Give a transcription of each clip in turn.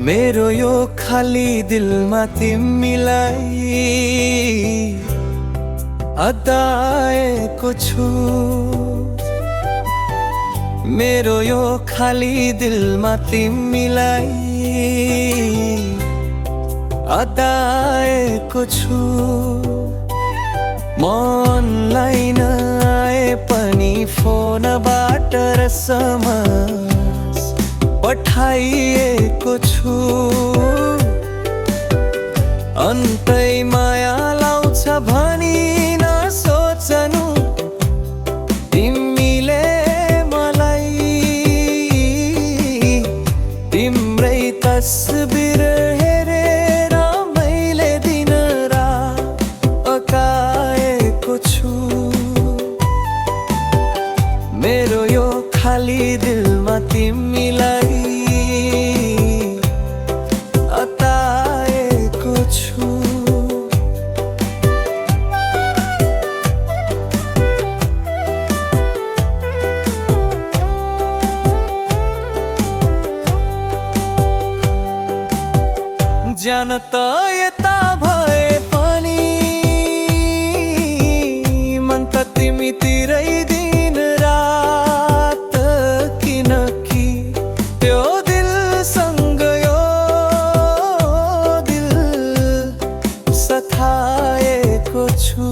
मेरो यो खाली दिलमा तिमीलाई अदाएको छु। मेरो यो खाली दिलमा तिमीलाई अदाएको छु। मनलाई नआए पनि फोनबाट SMS पठाइएको छु। अन्तै माया लाउँछ भनी नसोचनु तिमीले मलाई। तिम्रै तस्बिर हेरेर मैले दिन रात अकाएको छु। मेरो यो खाली दिलमा तिमीलाई अताएको छु। जान त यता भए पनि मन त तिमीतिरै दिन रात। किनकि त्यो दिलसँग यो दिल सताएको छु।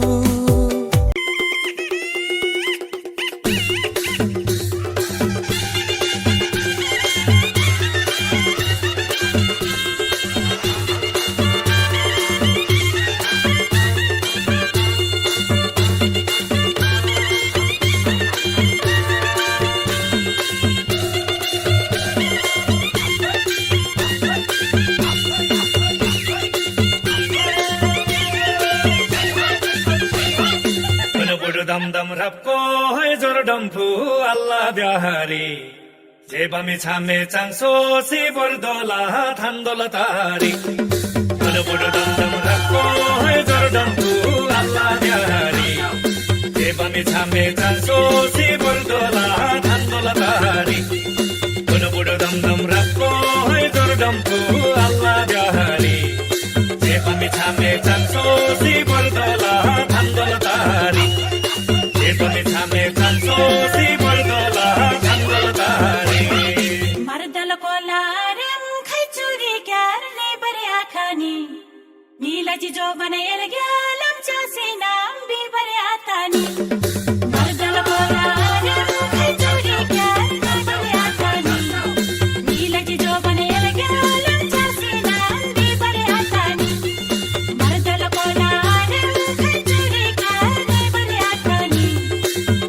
दम दम रबको है जोर डम्फु अल्लाह ब्याहारी जेबामी छामे चांसो सी बरदोला थांदोला तारी। बुडो बुडो दम दम रबको है जोर डम्फु अल्लाह ब्याहारी जेबामी छामे चांसो सी बरदोला थांदोला तारी। बुडो बुडो दम दम रबको है जोर डम्फु अल्लाह ब्याहारी जेबामी छामे चांसो सी बरदोला थांदोला तारी। नीलाची जो बनायल ग्यालम चासी नाम भी बरे आता नी। मर्दल बोला रम खजूरी ग्याल बरे आता नी। नीलाची जो बनायल ग्यालम चासी नाम भी बरे आता नी। मर्दल बोला रम खजूरी ग्याल बरे आता नी।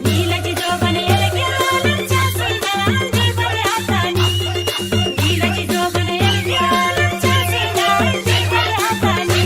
नीलाची जो बनायल ग्यालम चासी नाम भी बरे आता नी। नीलाची जो बनायल ग्यालम चासी नाम भी बरे आता नी।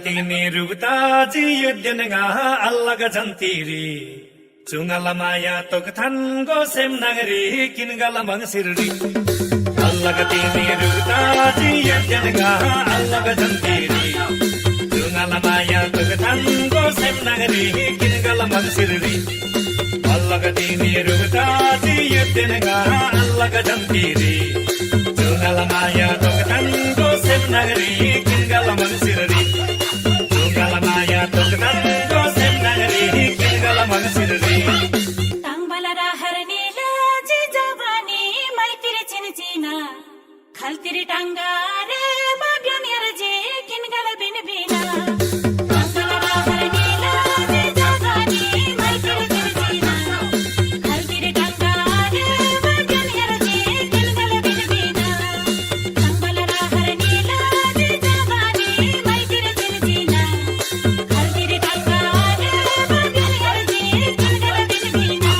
तिमी रुबता जियुद्यनगा अल्लाह जन्तिरी चुंगला माया तोकथन गो सेम नगरी किनगला मंगसिरी। अल्लाह तिमी रुबता जियुद्यनगा अल्लाह जन्तिरी चुंगला माया तोकथन गो सेम नगरी किनगला मंगसिरी। अल्लाह तिमी रुबता जियुद्यनगा अल्लाह जन्तिरी चुंगला माया तोकथन गो सेम नगरी किनगला मंगसिरी। खलतिरी टांगारे बाब्यान यरजे किनगल बिन बिना। खलतिरी टांगारे बाब्यान यरजे किनगल बिन बिना। संबलरा हर नीला जे जवानी मैतिर चिनचिना। खलतिरी टांगारे बाब्यान यरजे किनगल बिन बिना।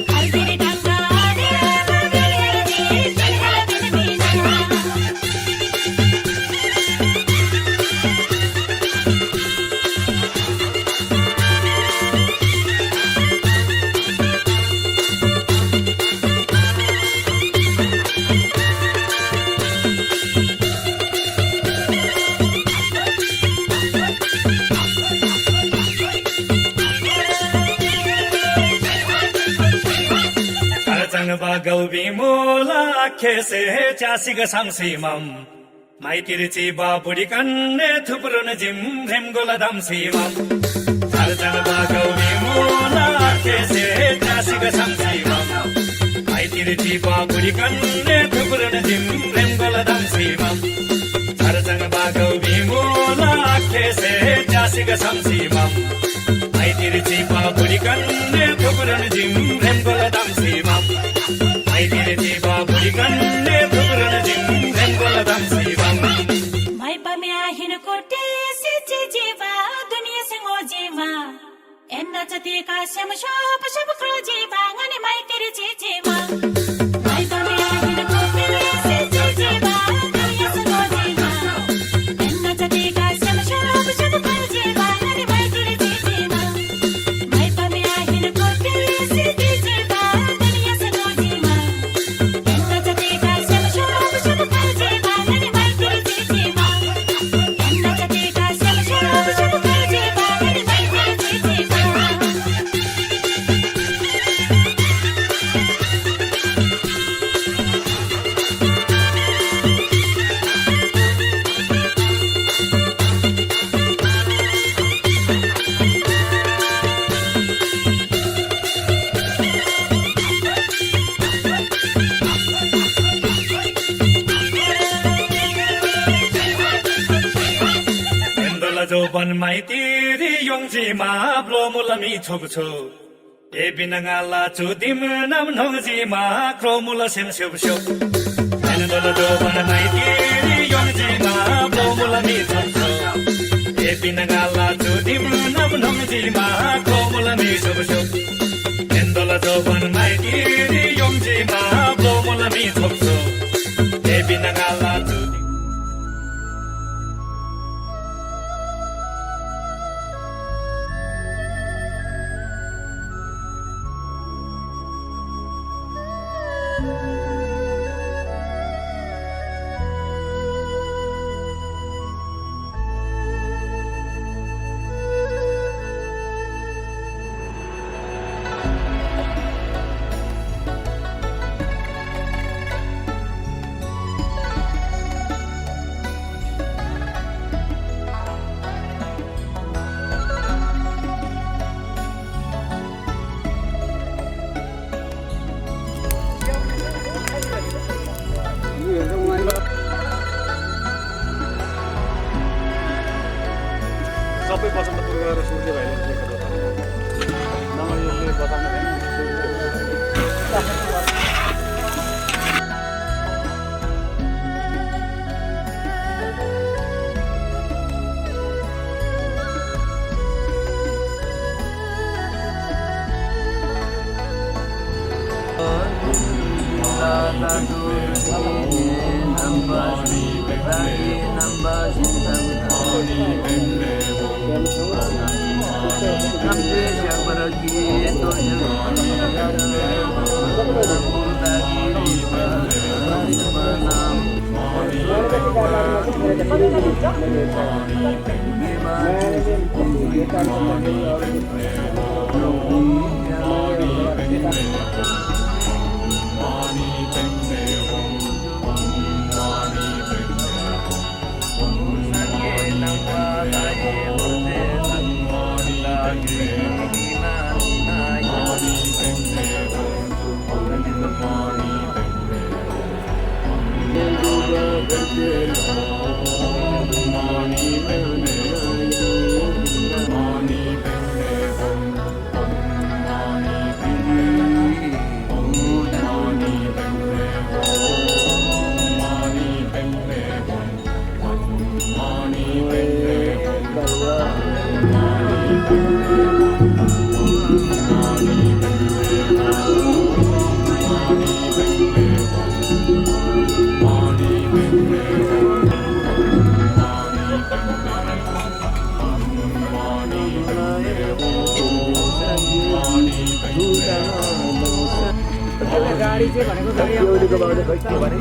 खलतिरी टांगारे बाब्यान यरजे किनगल बिन बिना। बागौबी मोला खेसे चासिग सांसिमम माइतिरची बाबुडी कन्ने थुप्रुन जिम रेम गोला दमसिमम चारजन बागौबी मोला खेसे चासिग सांसिमम माइतिरची बाबुडी कन्ने थुप्रुन जिम रेम गोला दमसिमम चारजन बागौबी मोला खेसे चासिग सांसिमम माइतिरची बाबुडी कन्ने थुप्रुन जिम रेम गोला दमसिमम माइतिरची बाबुडी कन्ने थुप्रुन जिम रेम गोला दमसिमम mai pa me ahin kote se jeeva duniya se ngo jeeva enna chati ka sham shop shop kro jeeva ngani mai tere jeeva mai pa me ahin kote se jeeva duniya se ngo jeeva enna chati ka sham shop shop kro jeeva ngani mai tere jeeva mai pa me ahin kote se jeeva duniya se ngo jeeva enna chati ka sham shop shop kro jeeva ngani mai tere jeeva जोबन माइतिरी योङजीमा ब्लोमुलमी छोप्छु ए बिनगाला चुदिम नाम नोङजीमा क्रोमुल same स्युप्सु एनदल जोबन माइतिरी योङजीमा ब्लोमुलमी छोप्छु ए बिनगाला चुदिम नाम नोङजीमा क्रोमुलमी छोप्सु एनदल जोबन माइतिरी योङजीमा ब्लोमुलमी छोप्छु ए बिनगाला चुदिम सबै बसन्तपुर गएर सूर्य भाइले देखेको नभए यसले बताउनु गाडी चाहिँ भनेको गाडी एउटीको बाबुले खै के भने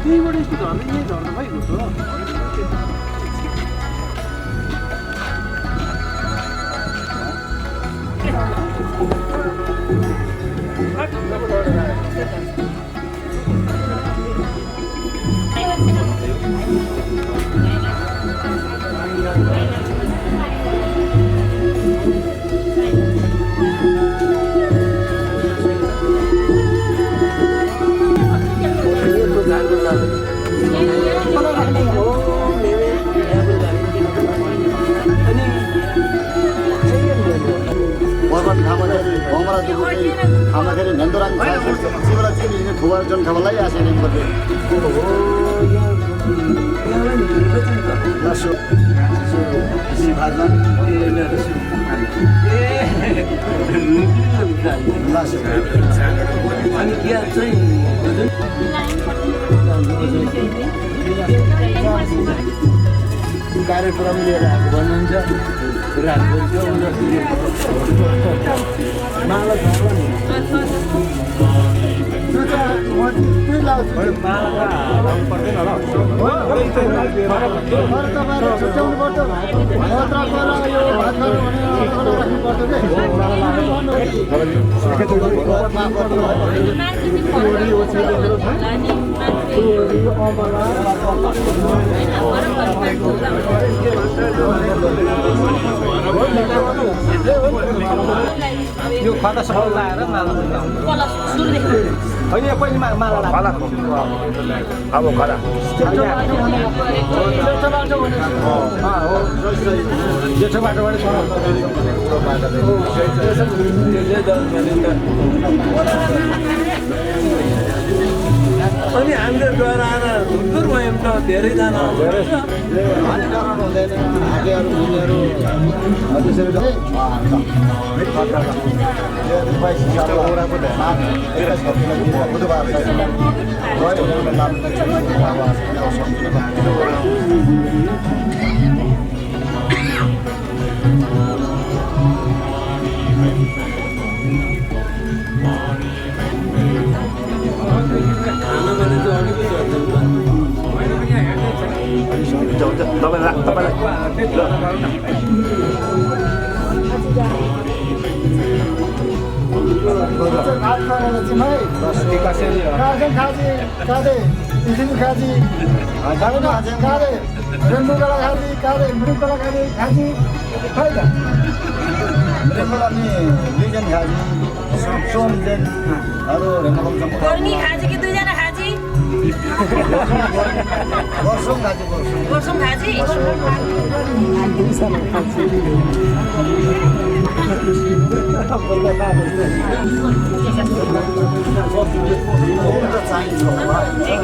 त्यहीबाट यस्तो झर्ने यही झर्नु भाइ घुट्रो पर्वत खाँदाखेरि भमरा दुख्दै खाँदाखेरि नेन्दुराङ शिवराज चाहिँ ठुवा जन खाबालाई आसे नेम गर्दै लासो भाजमा लासो अनि क्या चाहिँ कार्यक्रम लिएर आएको भन्नुहुन्छ माला छ त्यो त म त्यही लाउँछु माला पर्दैन होला तपाईँहरू छुट्याउनु पर्छ यो भात राख्नुपर्छ यो खदा सबै लाएर माला होइन पहिले माला खाला अब खाला जेठो बाटोबाट अनि हामीले गएर आएर धुरधुर भयौँ त धेरैजना हानिकरण हुँदैन हातेहरू हुनेहरू त्यसरी बुधबार गर्मी खाजी कि दुईजना खाजी वर्षौँ खाजी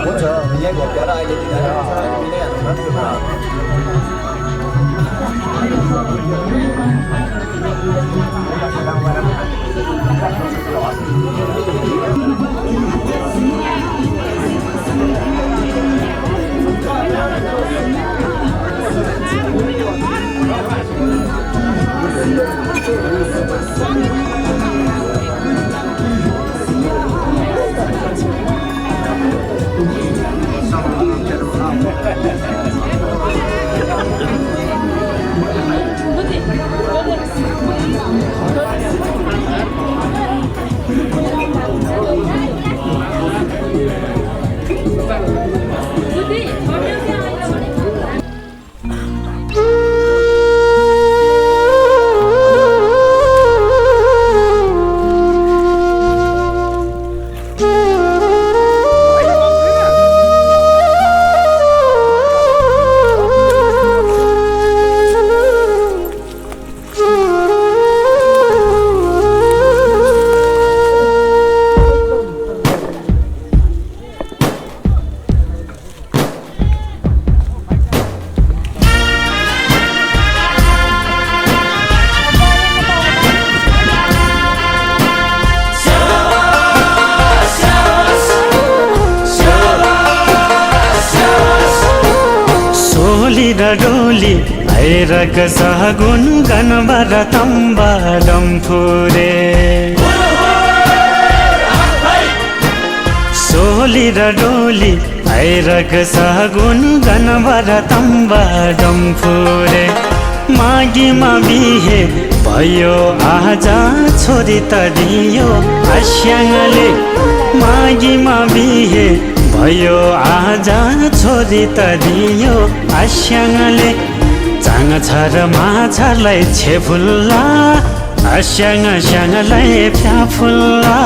हुन्छ यहीँ घटेर अहिले डोली भैरक सहगुन गनबर तम्बालम फुरे सोली र डोली भैरक सहगुन गनबर तम्बालम फुरे मागीमा बिहे भयो आज छोरी त दियो आस्याङले मागीमा बिहे भयो आज छोरी त दियो आस्याङले चाङ छ र माछालाई छेफुल्ला आस्याङ स्याङलाई फ्याफुल्ला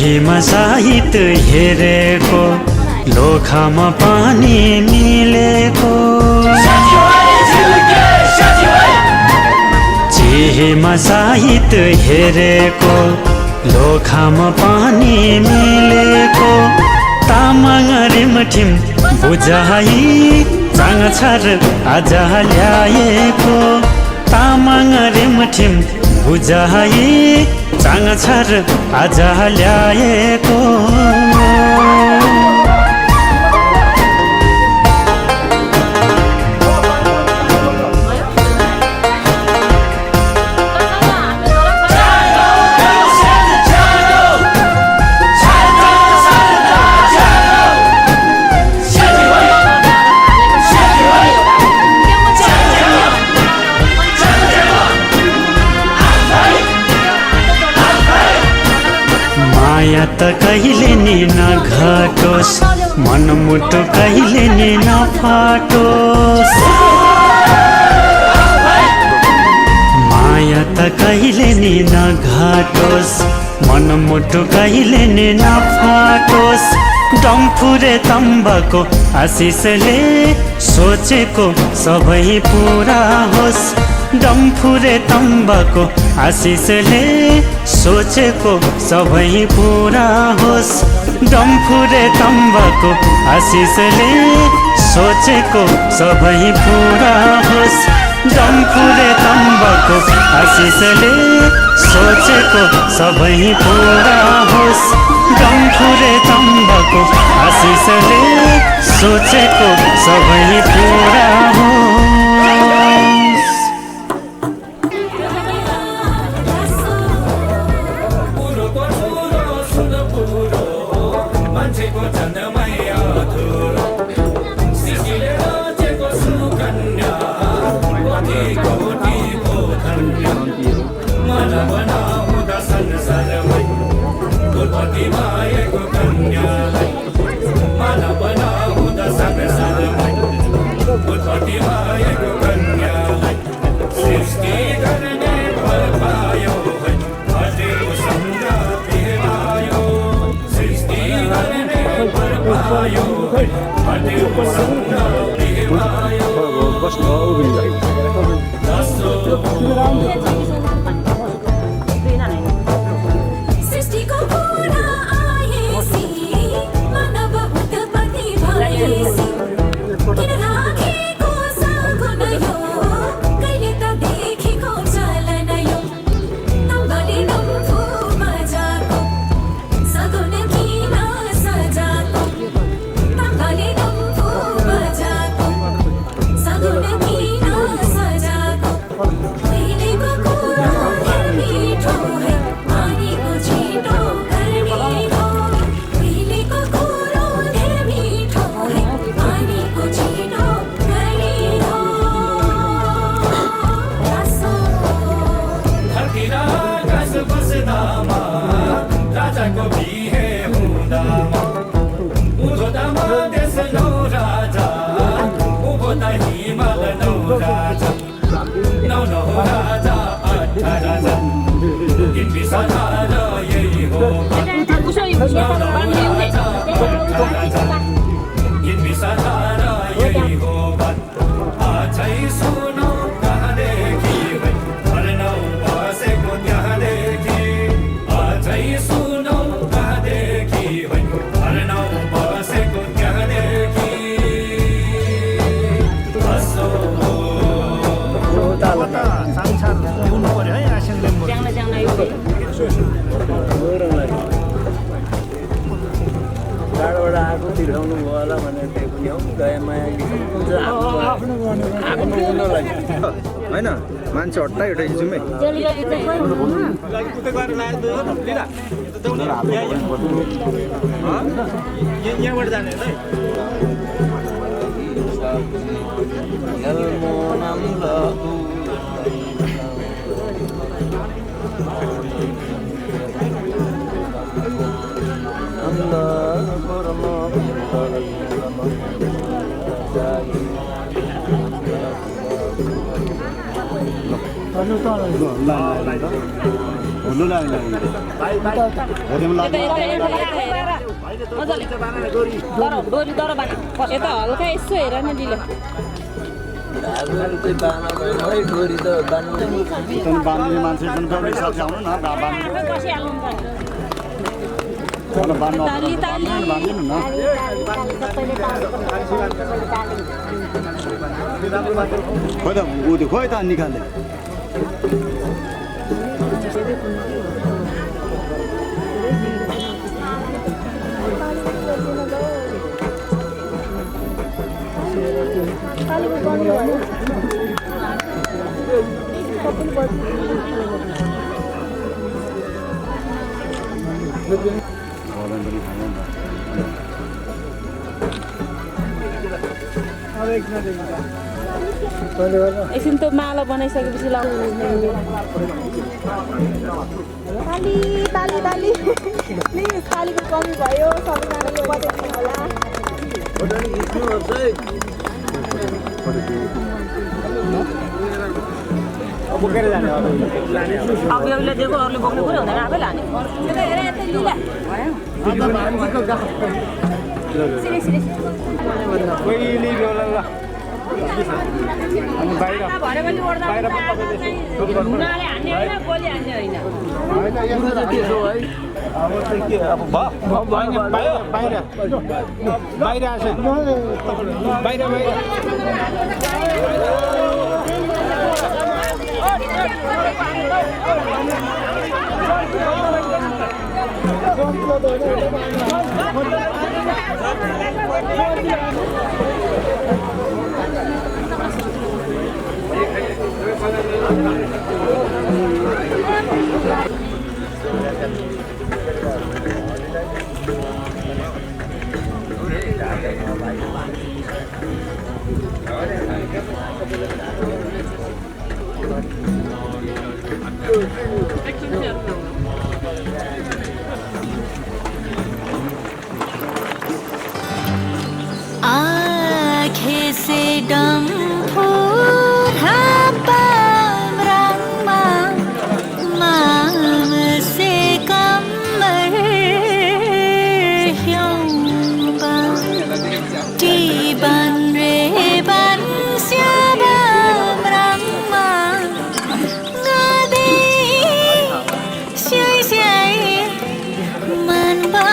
हिमा साहित हेरेको लोखामा पानी मिलेको चिहीमा साहित हेरेको लोखामा पानी मिलेको तामाङ रिमठिम बुझाइ चाङ छर आज ल्याएको तामाङ रिमठिम बुझाइ चाङ छर आज ल्याएको माया त कहिले नि नघटोस् मनमुटु कहिले नि नफाटोस् माया त कहिले नि नघटोस् मनमुटु कहिले नि नफाटोस् डम्फुरे तम्बाको आशिषले सोचेको सबै पुरा होस् डम्फुरे तम्बाको आशिषले सोचेको सबै पुरा होस् डम्फुरे तम्बाको आशिषले सोचेको सबै पुरा होस् डम्फुरे तम्बाको आशिषले सोचेको सबै पुरा होस् डम्फुरे तम्बाको आशिषले सोचेको सबै पुरा होस् होइन मान्छे हट्टा एउटा जाउँ है यहाँबाट जाने है यता हल्का यसो हेर न दिलो बाँध्ने मान्छे जुन पनि साथी आउनु न बाँधिदिनु न खोइ त निकाल्ने एकछिन त्यो माला बनाइसकेपछि ताली प्लिज तालीको कमी भयो सबैजनाले बताइदिनु होला अब एउटाले दिएको अरूले बोक्नु पनि हुँदैन आफै लाने आँखें से डम्फू रंगमा माम से कमर ह्योंबा टीबन रे बन श्याम रंगमा गादे श्याई श्याई मनबा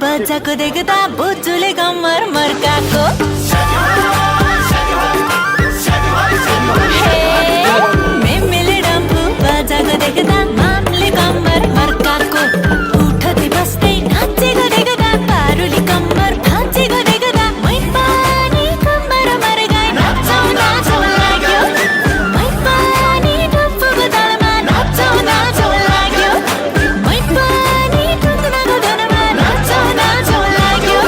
बच्चाको देख्दा बोजूले कम्मर मर्काको मेमेले डम्फु बच्चाको देख्दा मामले कम्मर मर्काको उठदै बस्दै नाचेको देख्दा पारुली कम्मर भाँचेको देख्दा मै पनि कम्मर मर्काए नाचौ नाचौ लाग्यो मै पनि डम्फुको तालमा नाचौ नाचौ लाग्यो मै पनि टुङ्गनाको धुनमा नाचौ नाचौ लाग्यो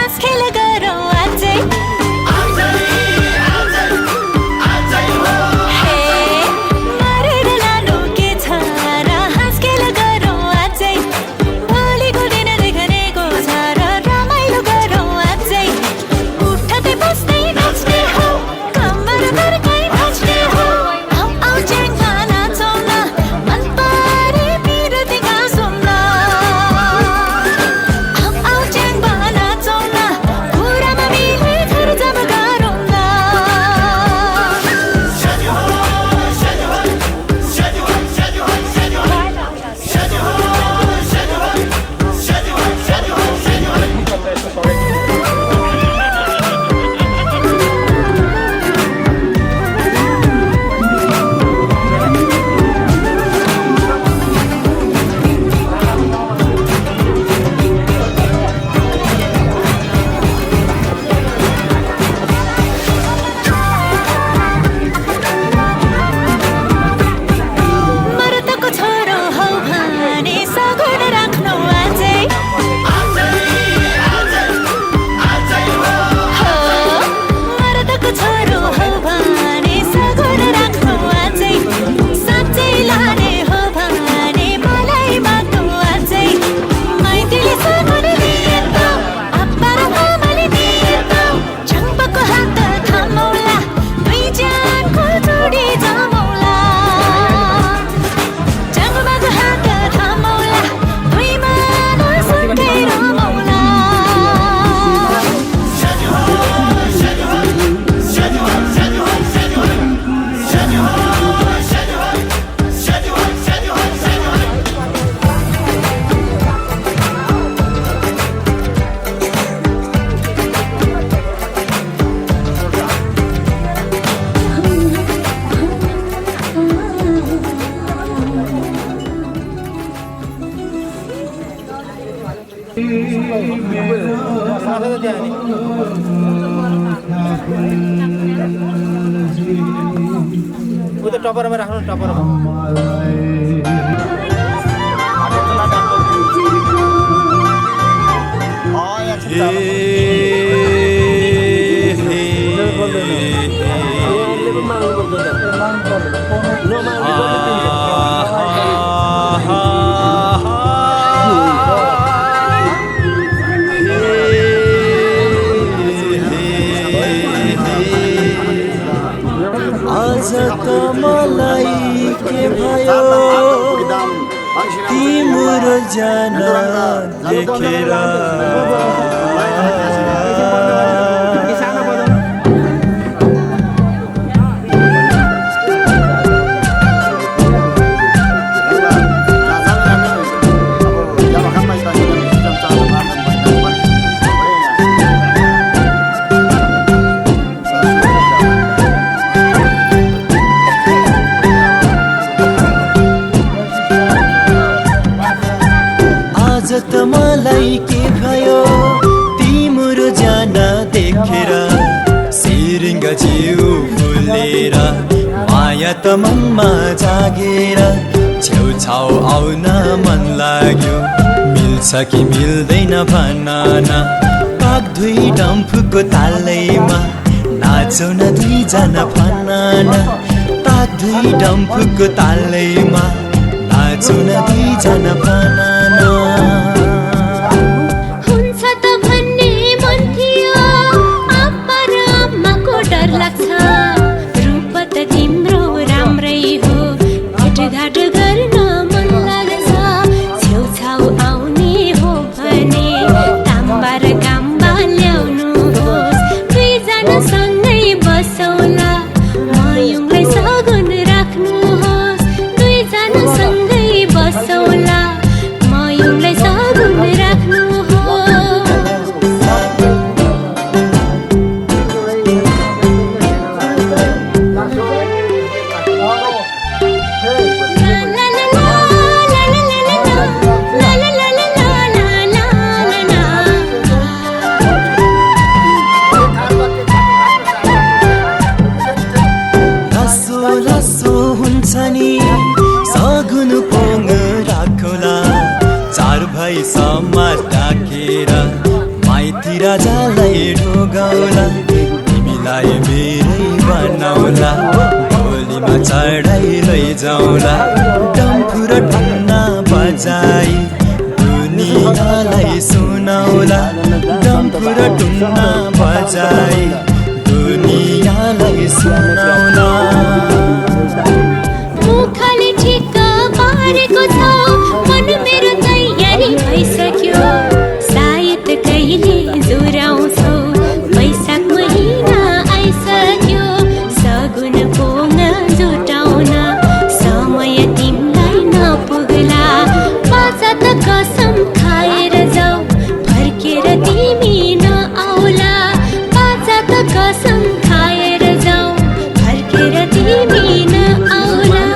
हाँस खेल गरौँ अझै उता टपरमा राख्नु टपरमा मलाई के भयो तिम्रो जान देखेर त मलाई के भयो तिम्रो जान देखेर सिरिङ्ग जिउ फुलेर माया त मनमा जागेर छेउछाउ आउन मन लाग्यो मिल्छ कि मिल्दैन भन्न पाक दुई डम्फुको तालैमा नाचौ न दुईजना भन्न पाक दुई डम्फुको तालैमा नाचौ न दुईजना भन्न बसौला दुनियाँलाई ढोगाउला तिमीलाई मेरै बनाउला भोलिमा चढाइ लैजाउला डम्फु र ढुङ्गा बजाई दुनियाँलाई सुनाउला डम्फु र ढुङ्गा बजाई दुनियाँलाई सुनाउला मुखले ठिक्क पारेको छ मन मेरो तयारी भइसक्यो सायद कहिले जोराउँछौ वैशाख महिना आइसक्यो सगुन पोङ जुटाउन समय तिमीलाई नपुग्ला बाजा त कसम खाएर जाऊ फर्केर तिमी नआउला बाजा त कसम खाएर जाऊ फर्केर तिमी नआउला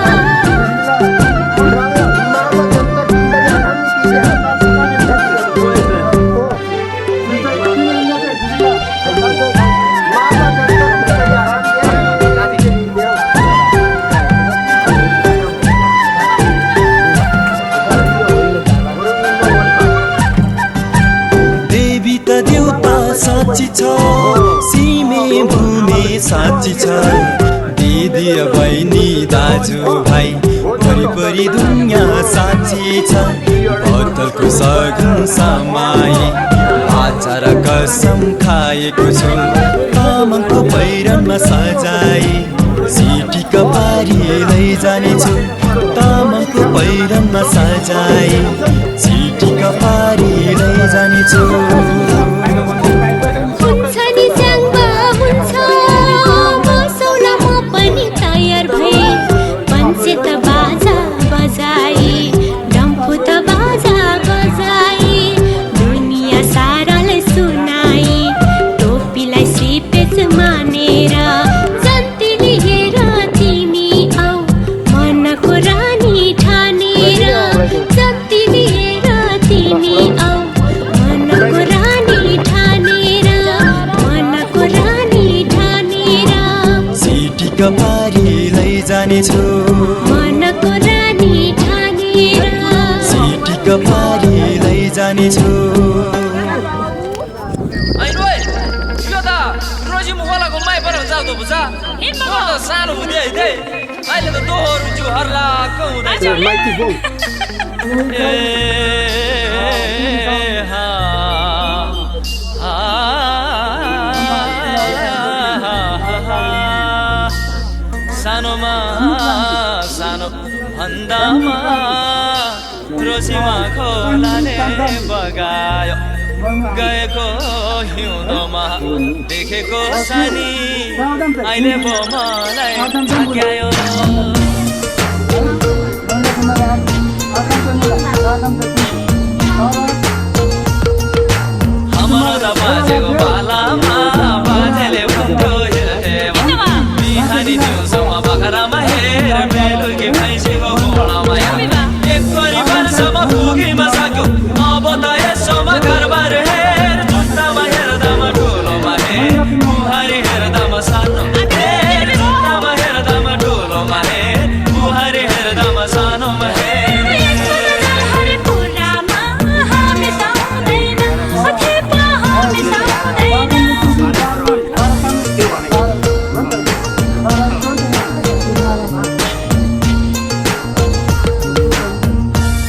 देवी त देउता साँच्ची छ सिमे भूमि साँच्ची छ दिदी बहिनी दाजु भाइ वरिपरि दुनियाँ साँच्ची छ भक्तको सगुन समाई आचार कसम खाएको छु तामाङको पहिरनमा सजाई सिटीका पारी लैजानेछु तामाङको पहिरनमा सजाई सिटीका पारी लैजानेछु हुन्छ नि च्याङ्बा हुन्छ बसौला म पनि तयार भए पञ्चे त बाजा बजाई डम्फु त बाजा बजाई दुनियाँ सारालाई सुनाई टोपीलाई श्रीपेच मानेर जन्ती लिएर तिमी आऊ मनको रानी ठानेर जन्ती लिएर तिमी आऊ मनको रानी ठानेर मनको रानी ठानेर सिटीका पारी लैजानेछु मनको रानी ठानेर सिटीका पारी लैजानेछु यो त रोजी मुखलाको माइ पर हुन्छ त बुझा सानो हुँदै है अहिले त दोहोरो जो हर्लाको हुँदैछ सानोमा सानो भन्दामा रोसीमा खोलाले बगायो गएको हिउँदोमा देखेको सानी अहिले पो मलाई झक्यायो हाम्रो त बाजेको पालामा बाजेले भन्थ्यो बिहानी दिउँसोमा बखरामा हेर बेलुकी भैँसीको घोडामा एक परिवारसम्म पुगिमा सक्यो अब त यसोमा घरबार हेर जुत्तामा हेर्दामा ठुलोमा हेर बुहारी हेर्दामा सानो हेर जुत्तामा हेर्दामा ठुलोमा हेर बुहारी हेर्दामा सानोमा हेर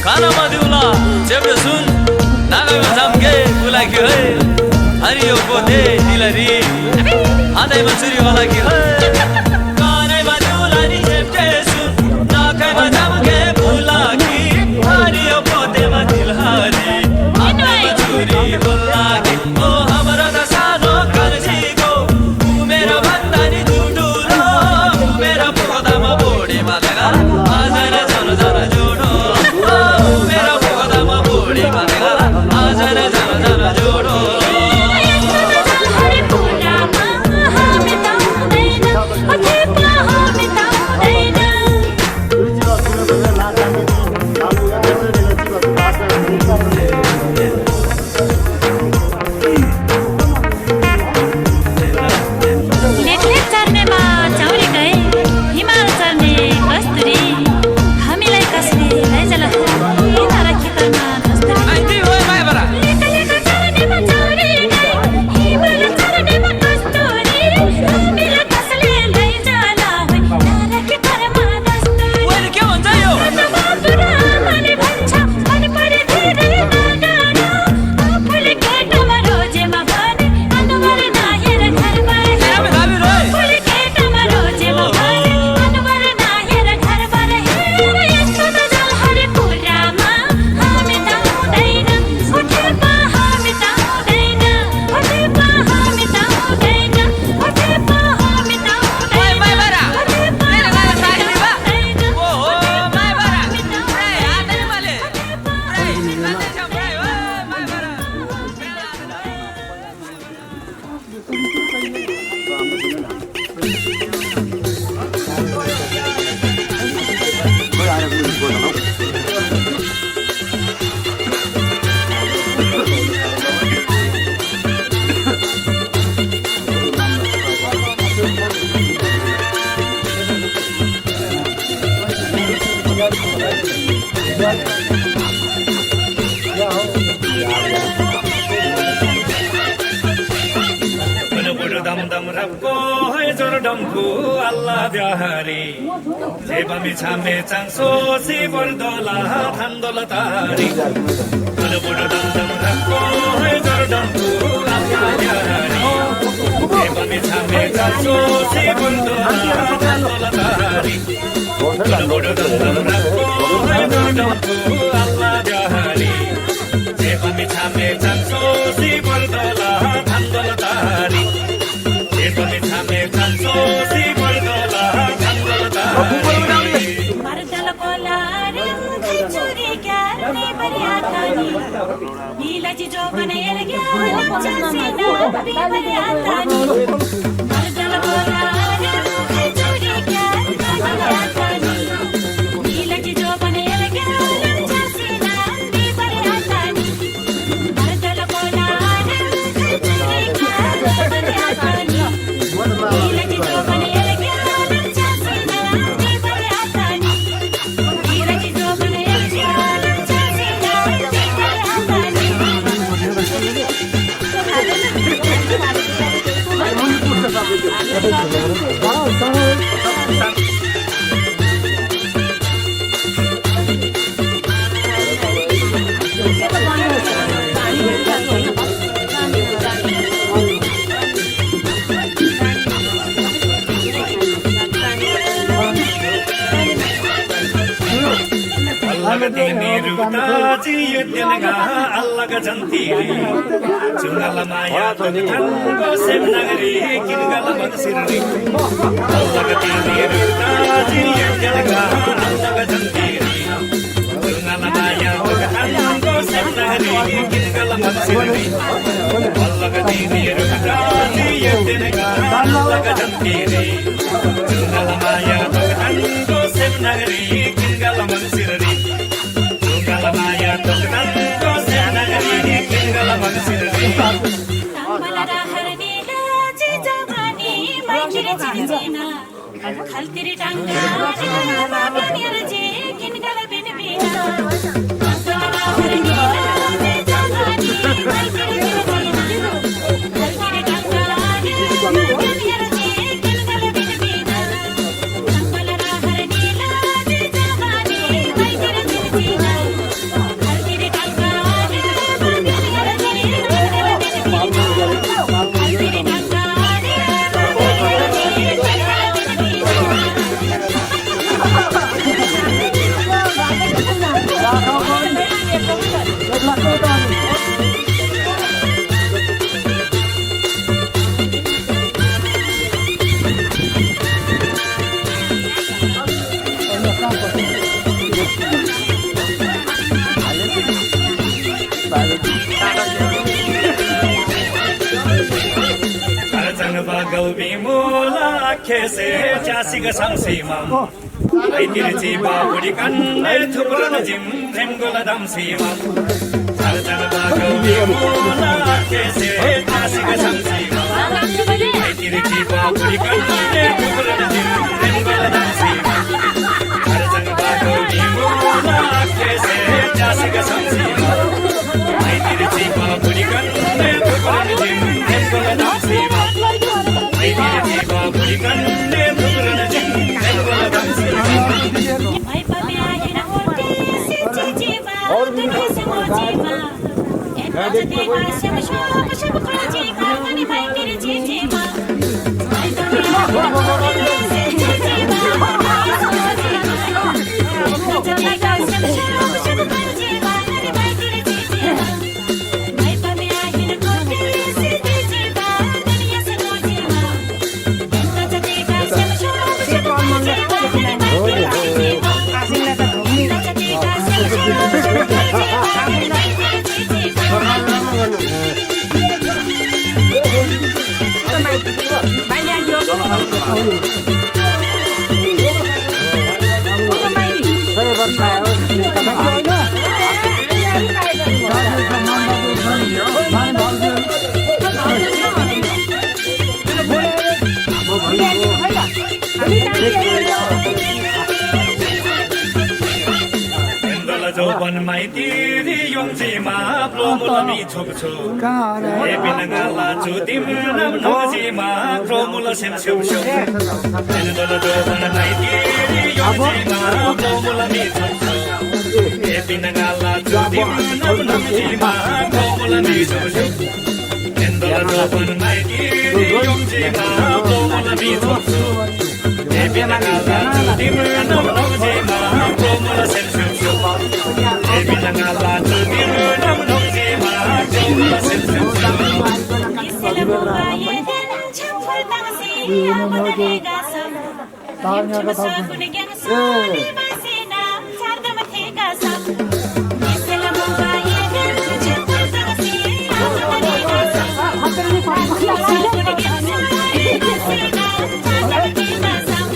खानामा दिउला चेप्रो सुन नागामा जाम्के बुलाकी है हरियो पोते दिलरी हातैमा चुरी होला कि है कानैमा दिउला नि चेप्टे सुन नाकैमा जाम्के बुलाकी हरियो पोतेमा दिलहरी हातैमा चुरी होला कि ओ हाम्रो त सानो कर्जीको मेरो भन्दा नि ठुलो मेरो पोदामा बोडीमा लगा आज न जन जन जोडो मेरो पोदामा बोडीमा लगा आज न जन जन जोडो हरे पुरामा हामी त हुँदैन डम्फु अल्लाह ब्याहारी जेबामी छामे चांसो सिबर दोला थान्दोला तारी बुडु बुडु दम दम रक्को है जोर डम्फु अल्लाह ब्याहारी जेबामी छामे चांसो सिबर दोला थान्दोला तारी बुडु बुडु दम दम रक्को है जोर डम्फु अल्लाह ब्याहारी जेबामी छामे चांसो सिबर दोला थान्दोला तारी जेबामी छामे चांसो सिबर दोला थान्दोला तारी मर्दल कोलारे खजुरी क्याने बरियातानी नीलाची जो बनायल ग्यालम चासीना बरियातानी मर्दल कोलारे खजुरी क्याने बरियातानी नीलाची जो बनायल ग्यालम चासीना बरियातानी मर्दल कोलारे खजुरी क्याने बरियातानी नीलाची जो बनायल ग्यालम चासीना बरियातानी नीलाची जो बनायल ग्यालम चासीना अल्लाह तिमी रुक्ता चियो दिनगा अल्लाह का जन्ती चुंगला माया तो थंगो सेम नगरी किनगला मंसिरी अल्लाह तिमी रुक्ता चियो दिनगा अल्लाह का जन्ती चुंगला माया तो थंगो सेम नगरी किनगला मंसिरी अल्लाह तिमी रुक्ता चियो दिनगा अल्लाह का जन्ती चुंगला माया तो थंगो सेम नगरी किनगला मंसिरी Maya tokan ko sana gari kingala magsiri तंबलरा हरनीला चिजवानी माइकिरे चिरिजिना खलतिरी टांगा बाबनियर जे किनगला बिनबिना तंबलरा हरनीला चिजवानी माइकिरे चिरिजिना खलतिरी टांगा बाबनियर जे किनगला बिनबिना तंबलरा हरनीला चिजवानी माइकिरे चिरिजिना खलतिरी टांगा बाबनियर जे किनगला बिनबिना Gaubi mula kese jasi ga samsima ai tirchi ba budi kan ne thupran jim rem gola dam sima sar jan ba gaubi mula kese jasi ga samsima ai tirchi ba budi kan ne thupran jim rem gola dam sima sar jan ba gaubi mula kese jasi ga samsima ai tirchi ba budi kan ne thupran jim rem gola dam sima Mai pamia hina hote se chijiva tuni se mojiva enna jateva se shab shab khojiva mani mai tere chijiva mai pamia hina hote se chijiva tuni se mojiva enna jateva se shab shab khojiva mani mai tere chijiva mai pamia hina hote se chijiva tuni se mojiva enna jateva se shab shab khojiva mani mai tere chijiva Terima kasih. वन माइतीरी योङजीमा प्लोमुलमी छोप्छु ए बिनगाला चुदिम नम नजिमा प्लोमुल same छुप्छु एनदल वन माइतीरी योङजीमा प्लोमुलमी छोप्छु ए बिनगाला चुदिम नम नजिमा प्लोमुलमी छोप्छु एनदल वन माइतीरी योङजीमा प्लोमुलमी छोप्छु ए बिनगाला चुदिम नम नजिमा प्लोमुल same छुप्छु ए बिनगाला चुदिम नम नजिमा प्लोमुल same छुप्छु Isela buhayedan chapul tangsi amana degasam Chapul sakun gyang sone masina chardam thegasam Isela buhayedan chapul tangsi amana degasam Chapul sakun gyang sone masina chardam thegasam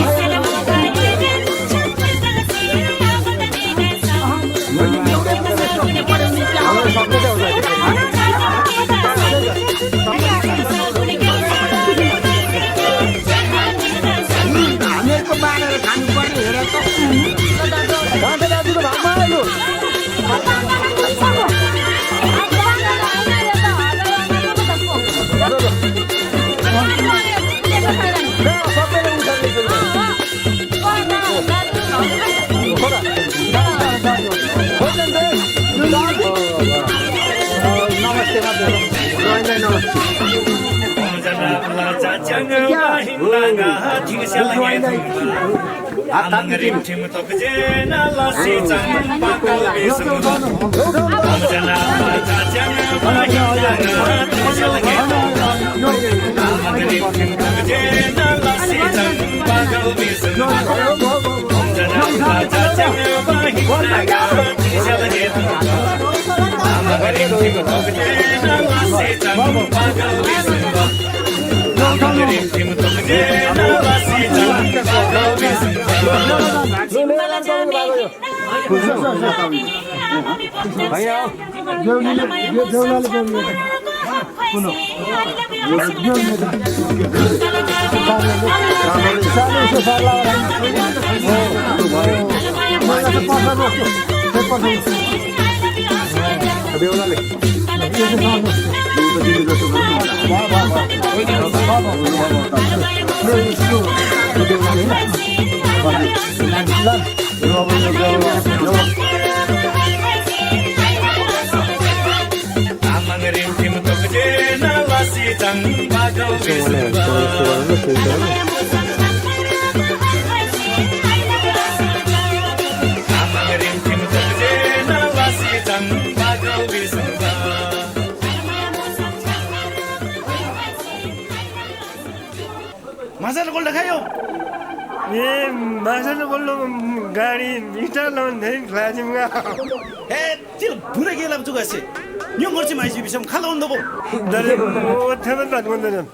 Isela buhayedan chapul tangsi amana degasam Chapul sakun gyang हामीहरूको बारेर खानुपर्ने हेर त दाजुको भागमा आयो माछाले gold खायो ए माछाले बोल्नु गाडी बिटा लाउँदै क्लासिमगा ए त्यो बुरे गेला जुगासे यो गर्छ माइसी बिसम खाला उन्दो बो दरे ओ थेबे त भन्दैन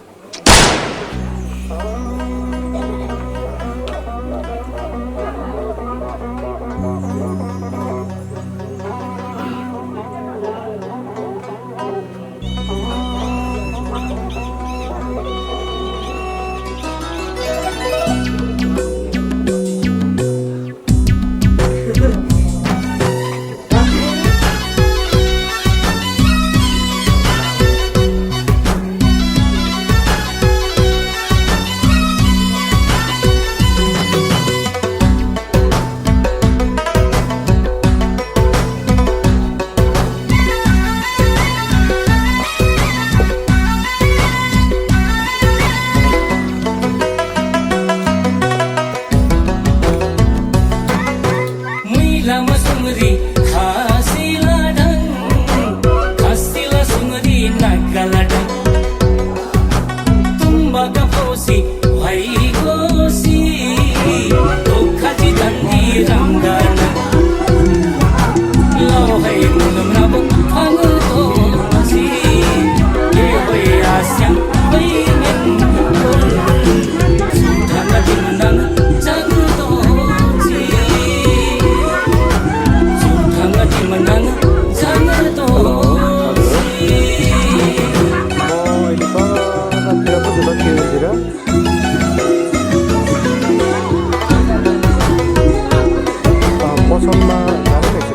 पसलमा जाने रहेछ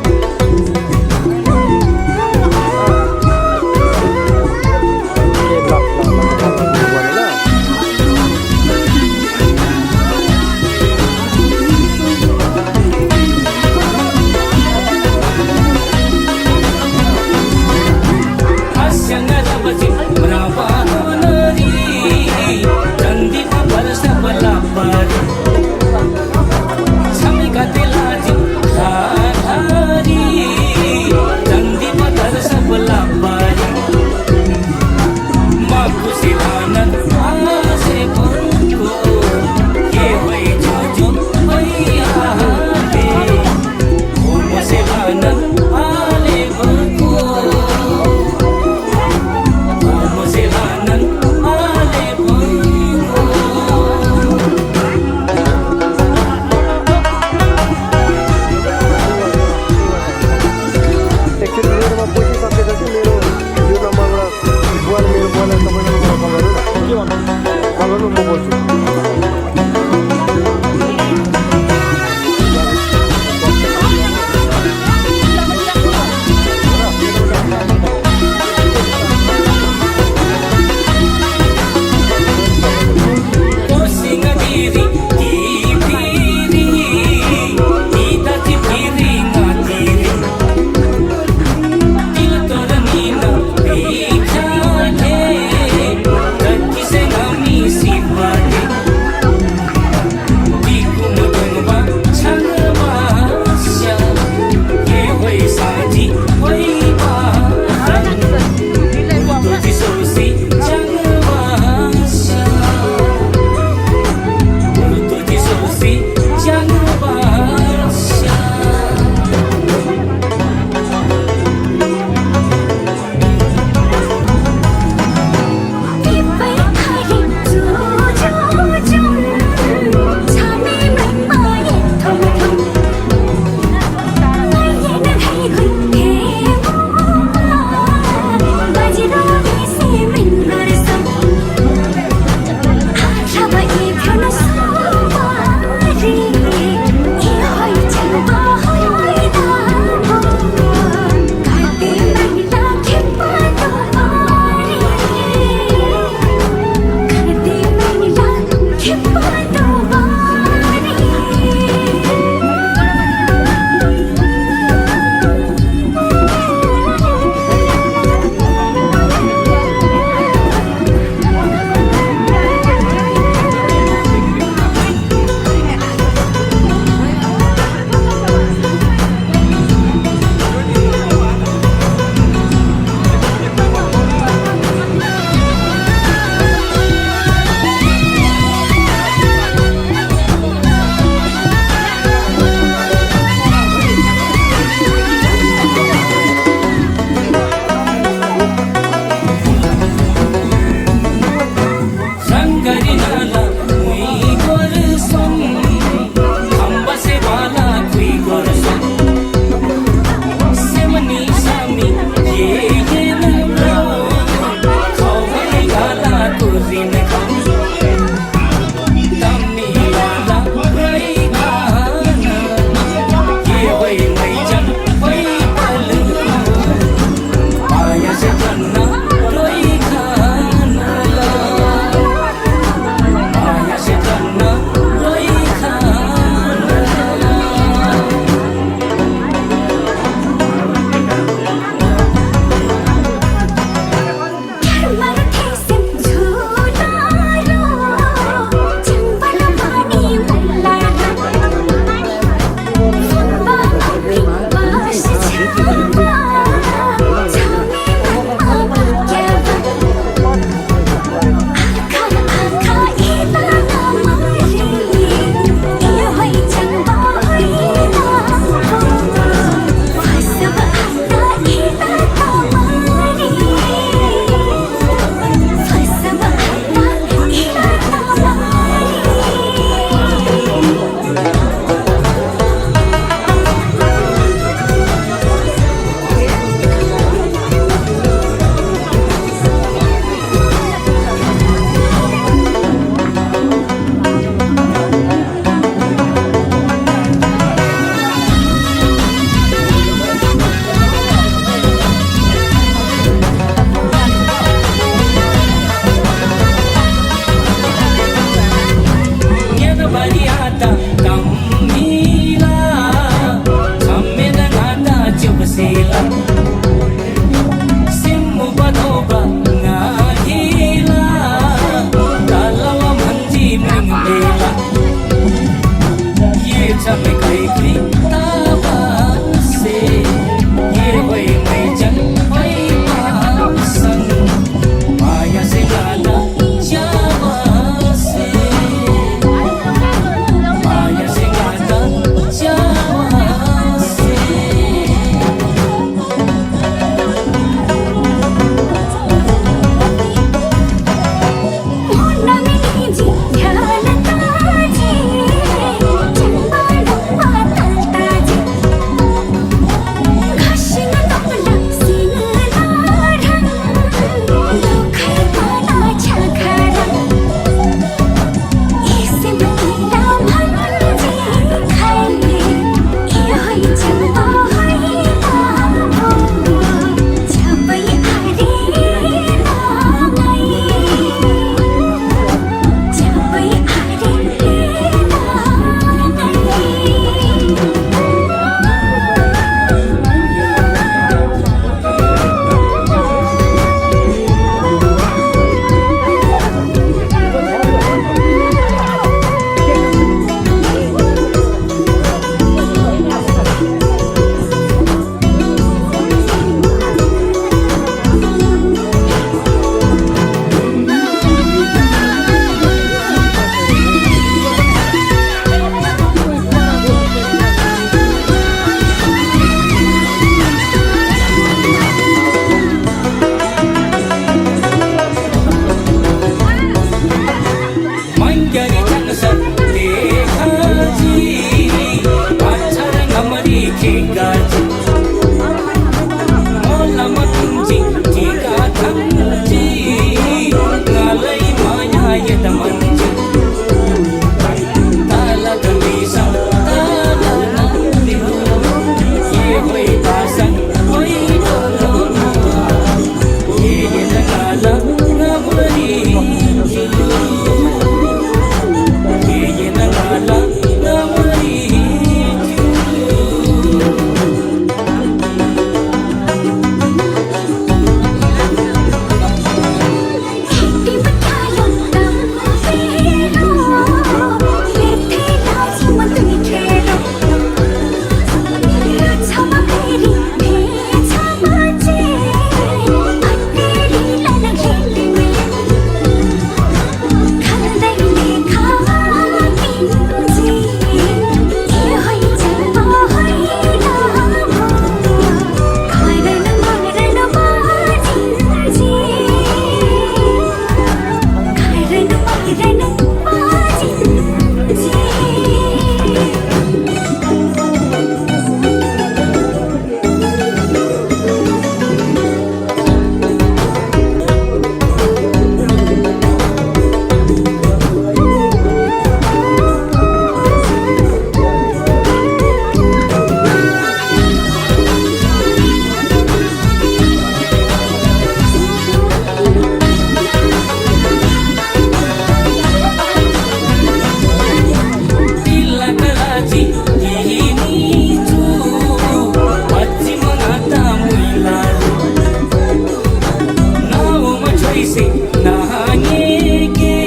नागे के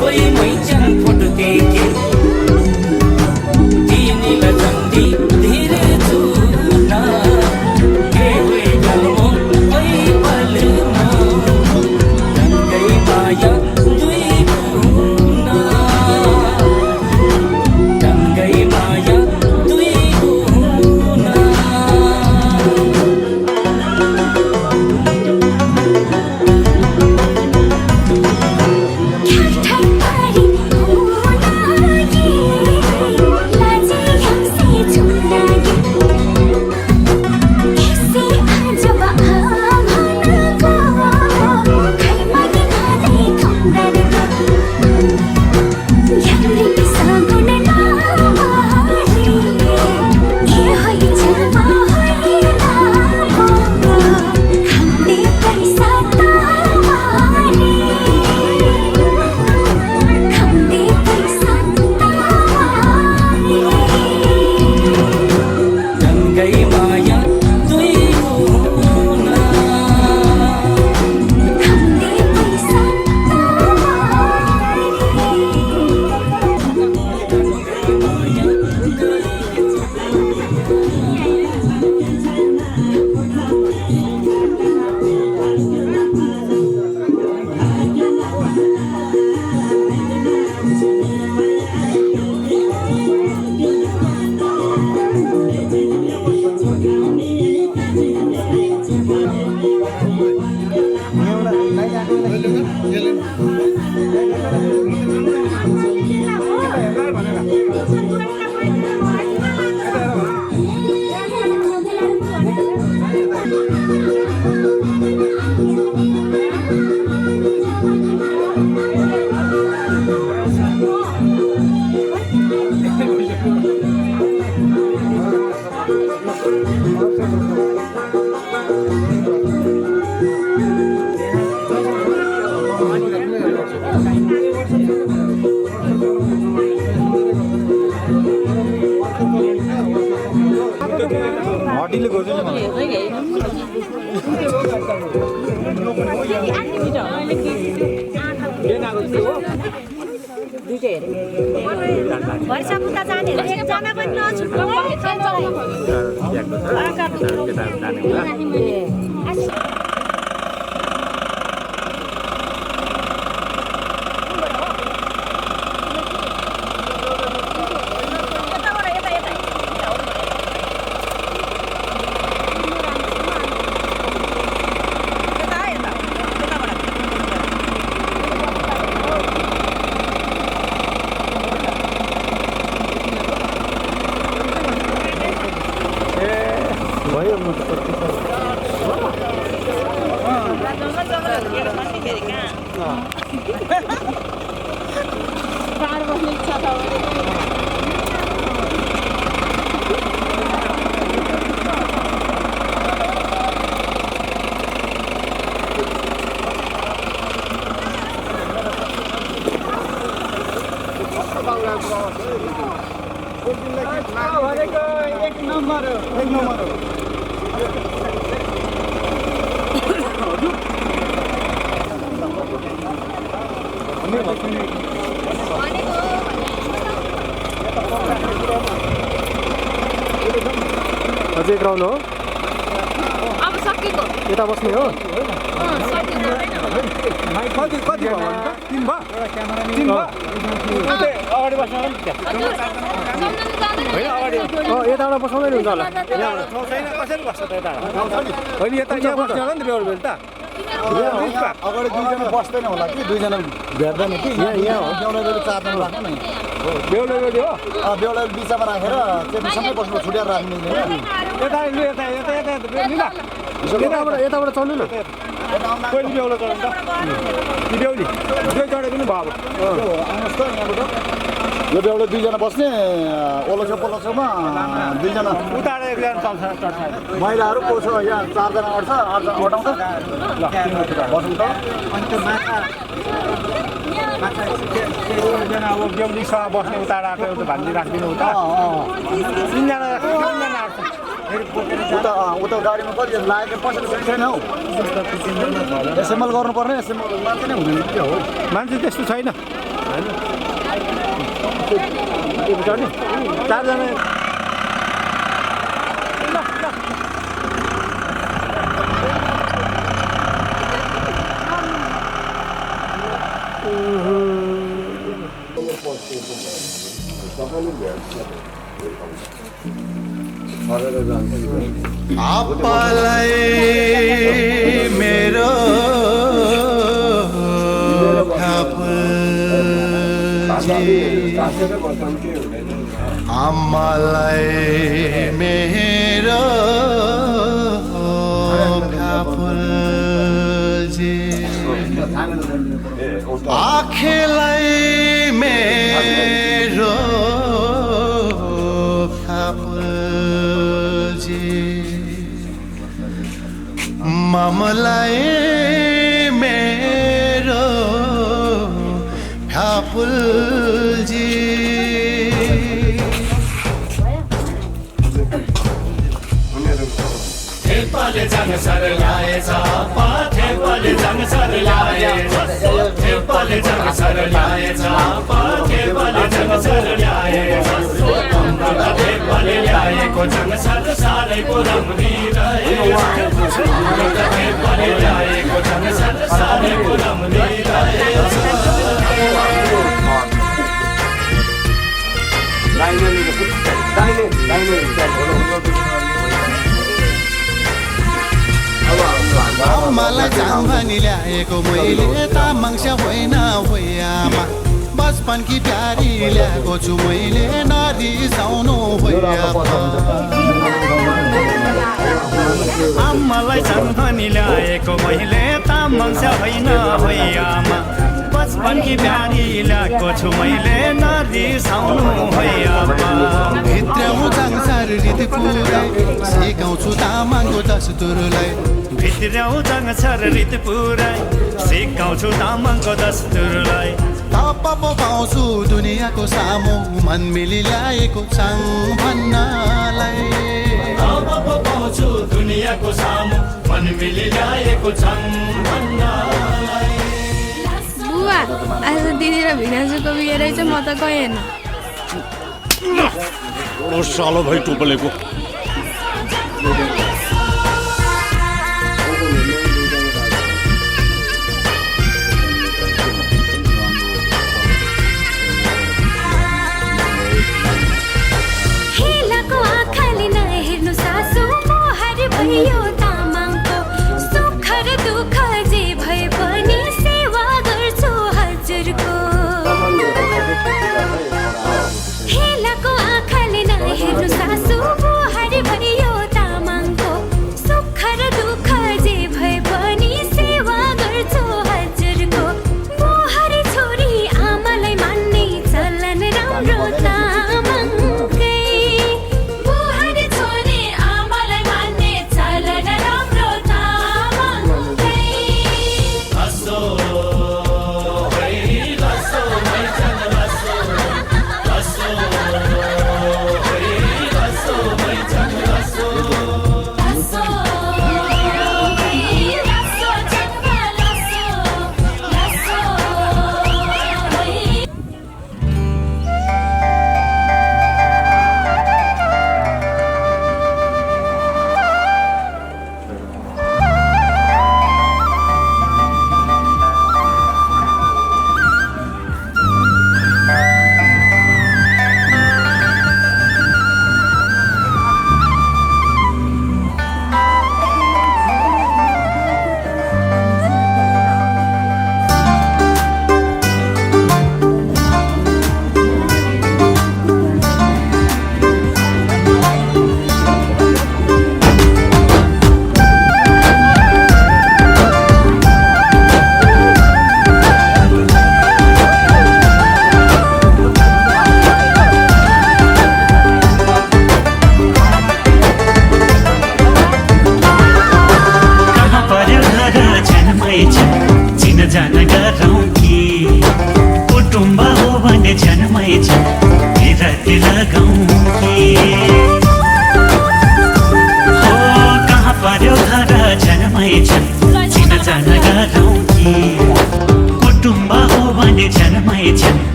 कोई मैचन फोटो के तिमीलाई जन्दी धीरे चुना के हुई गल्मो कोही पलमा जङ्गै माया दुई गुना जङ्गै माया दुई गुना हटीले खोज्यो नि मलाई वर्षा पुता जाने एकजना पनि नछुट्नु अझै एक राउन्ड हो अब सकेको यता बस्ने हो कति कति भयो तिन भयो तिन भयो अगाडि बस्नु यताबाट बसाउँदै हुन्छ होला कसरी बस्छ त यता होइन यता यहाँ बस्ने होला नि त बेहुला बेहुली त अगाडि दुईजना बस्दैन होला कि दुईजना भेट्दैन कि यहाँ बेहुला बेहुली चारजना राख्नु न बेहुला बेहुली हो बेहुला बिचमा राखेर चेपीसँगै बस्नु छुट्याएर राख्नु यता यता यता यता यताबाट चल्नु न कहिले बेहुला चढ्नु त बेहुली दुई चढेको नि भयो आउनुहोस् त यहाँबाट यो बेहुला दुईजना बस्ने ओलो छेउ पल्लो छेउमा दुईजना उताएर एकजना चल्छ महिलाहरू को छ यहाँ चारजना अट्छ अटाउँछ ल बस्नु त अनि त्यो माछा अब बेहुलीसँग बस्ने उताएर आएको एउटा भान्जी राखिदिनु उता तिनजना अट्छ उता गाडीमा कति लागेको पैसा त छैन हौ एसएमएल गर्नुपर्ने एसएमएल मान्छे नै हुँदैन के हो मान्छे त्यस्तो छैन चारजना आप्पालाई मेरो आम्मालाई मेरो आँखेलाई मेरो मामलाई मेरो फ्याफुलजी थेपाले जंग सर ल्याएछ थेपाले जंग सर ल्याएछ थेपाले जंग सर ल्याएछ थेपाले जंग सर ल्याएछ थेपाले ल्याएको जंग सर सारै पुराउनी रहेछ थेपाले ल्याएको जंग सर सारै पुराउनी रहेछ आम्मालाई जाम भनी ल्याएको मैले तामाङ होइन आमा बचपनकी प्यारी ल्याएको छु मैले नरिसाउनु आम्मालाई जाम भनी ल्याएको मैले तामाङ होइन आमा बचपनकी प्यारी ल्याएको छु मैले नरिसाउनु भित्रौँ संसार रीति पुरै सिकाउँछु तामाङको दस्तुरलाई भित्रौँ संसार रीति पुरै सिकाउँछु तामाङको दस्तुरलाई तप पाउँछु दुनियाँको सामु मन मिली ल्याएको चाङ भन्नलाई तप पाउँछु दुनियाँको सामु मन मिली ल्याएको चाङ भन्नलाई बुवा आज दिदी र भिनाजुको बिहे रहेछ म त गएन सालो भाइ टोपलेको हेलाको आँखाले नहेर्नु सासु मोहर भयो तामाङको सुख र दुःख जे भए पनि सेवा गर्छु हजुरको हेलाको आँखाले नहेर्नु सासु मोहर भयो तामाङको सुख र दुःख जे भए पनि सेवा गर्छु हजुरको मोहर छोरी आमालाई मान्ने चलन राम्रो तामाङकै मोहर छोरी आमालाई मान्ने चलन राम्रो तामाङकै लसो है लसो मैचन लसो लसो है लसो मैचन लसो लसो लसो चङ्गा लसो लसो कहाँ पर्यो घर जन्मै छ चिन जान गरौँ कि कुटुम्ब हो भने जन्मै छ विरती लगाउँ कि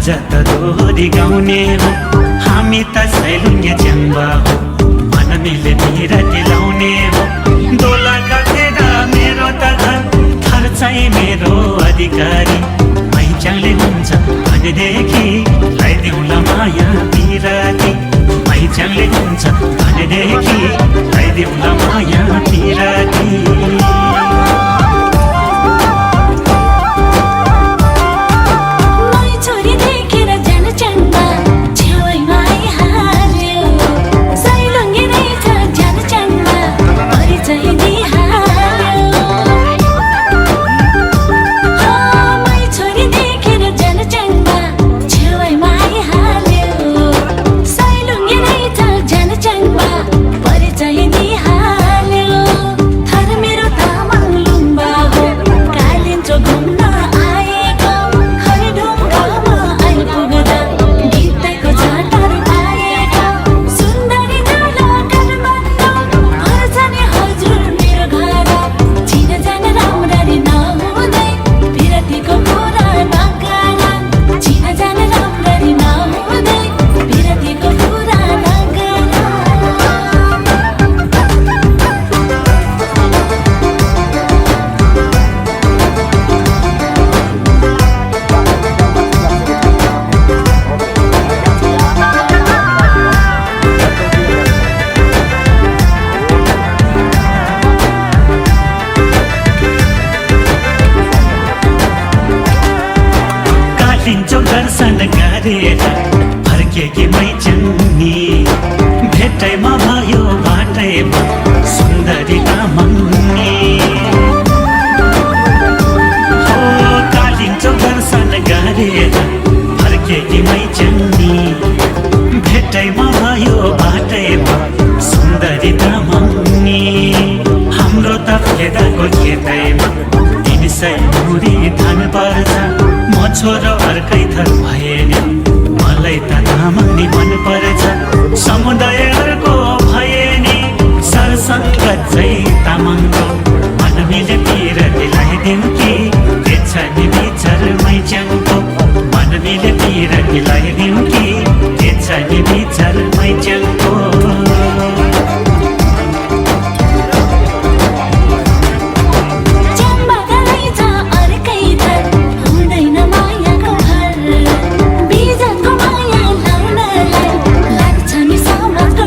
आज त दोहोरी गाउने हो हामी त सैलुङ्गे च्याङ्बा हो मन मिले बिराती लाउने हो दोला गतेर मेरो त घर खर्चाइ मेरो अधिकारी पहिचानले हुन्छ भनेदेखि लगाइदिउँला माया बिराती पहिचानले हुन्छ भनेदेखि लगाइदिउँला माया बिराती दर्शन गरेर फर्केकी मैचन्नी भेटैमा भयो बाटैमा सुन्दरी तामाङ्नी हो कालिन्चो दर्शन गरेर फर्केकी मैचन्नी भेटैमा भयो बाटैमा सुन्दरी तामाङ्नी हाम्रो त फेदाको खेतैमा 300 मुरी धान पर्छ म छोरो अर्कै थर भए नि मलाई त तामाङ्नी मन पर्छ समुदायहरूको भए नि सरसङ्गत चाहिँ तामाङको मन मिले पिरती लगाइदिउँ कि के छ नि विचारमै च्याङ्को मन मिले पिरती लगाइदिउँ कि के छ नि विचारमै च्याङ्को Bijan ko maya launa lai, लाग्छ नि समाजको